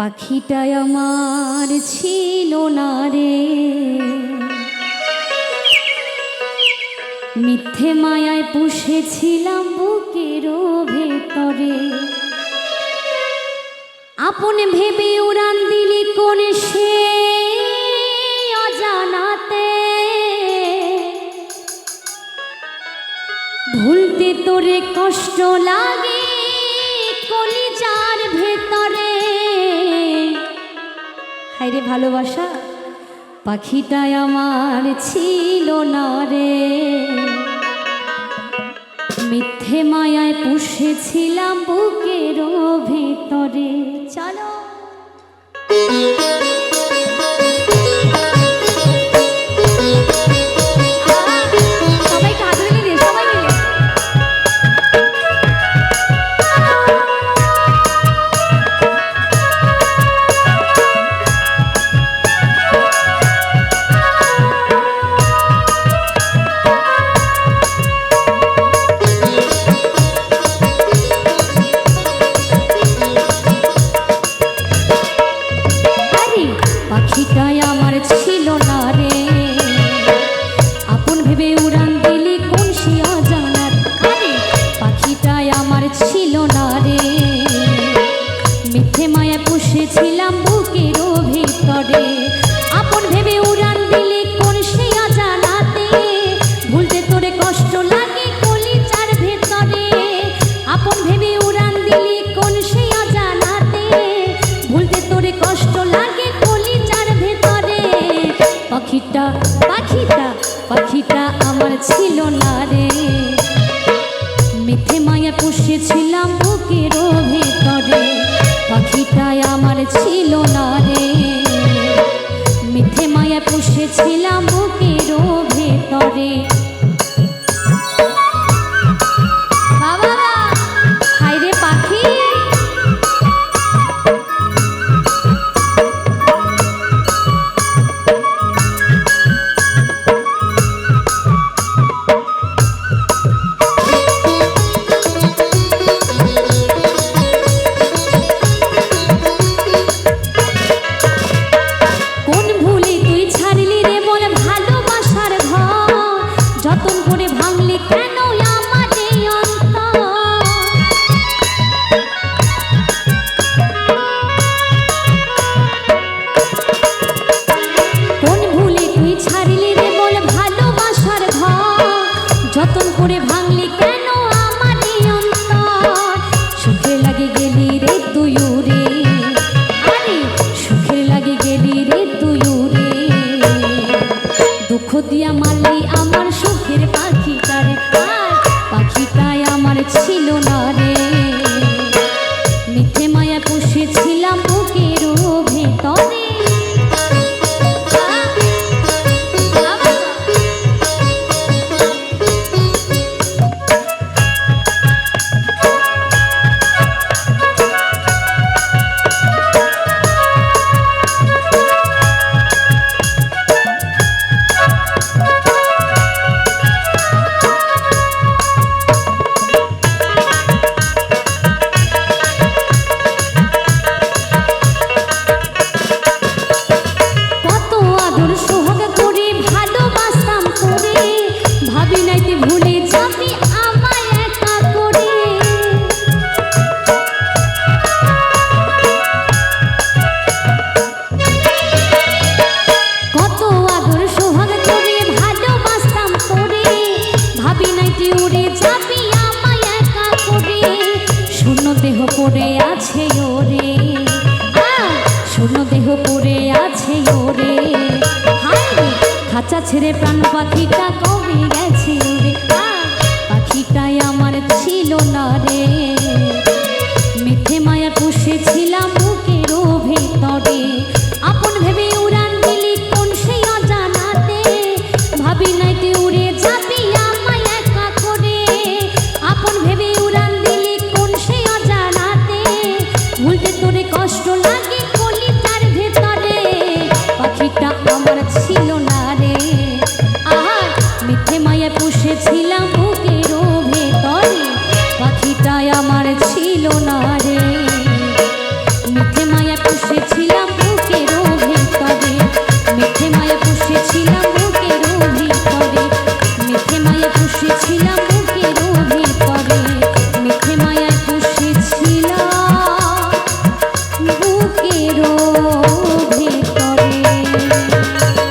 পাখিটা আমার ছিল না রে, মিথ্যে মায়ায় পুষেছিলাম বুকের ভেতরে। আপন ভেবে উড়ান দিলি কোন সে অজানাতে, ভুলতে তোরে কষ্ট লাগে কলিজার ভেতরে। হায়রে ভালোবাসা পাখিটা আমার ছিল না রে, মিথ্যে মায়ায় পুষেছিলাম বুকের ভেতরে। চলো সবাই কাঁদলে মিলে, সবাই মিলে পাখিটাই আমার ছিল না রে, আপন ভেবে উড়ান দিলি কোন সে অজানার। আরে পাখিটাই আমার ছিল না রে, মিথ্যে মায়া পুষেছিলাম বুকের ভিতরে। আপন ভেবে উড়ান দিলি কোন সে অজানাতে, ভুলতে তোরে কষ্ট লাগে কলিজার ভেতরে। আপন ভেবে উড়ান দিলি কোন সে অজানাতে, ভুলতে তোরে কষ্ট লাগে কলিজার ভেতরে। পাখিটা পাখিটা পাখিটা আমার ছিল না রে, মিথ্যে মায়া পুষেছিলাম বুকের ভেতরে। পাখিটাই আমার ছিল না রে, মিথ্যে মায়া পুষেছিলাম বুকের ভেতরে। বাবা হায়রে পাখি যতন করে ভাঙলি কেন আমার এই অন্তর। কোন ভুলে তুই ছাড়লি রে বল ভালোবাসার ঘর, যতন করে ভাঙলি কেন আমার এই অন্তর। সুখে লাগে গেলি রে তুই উড়ে, আরে সুখে লাগে গেলি রে তুই উড়ে। দুঃখ দিয়া মারলি আমার সুখের পাখিটারে, পাখিটাই আমার ছিল না রে, মিথ্যে মায়া পুষেছিলাম বুকের ভেতরে। দেহ পড়ে আছে ওরে, শূন্য দেহ পড়ে আছে ওরে। হায় খাঁচা ছেড়ে প্রাণ পাখিটা কবে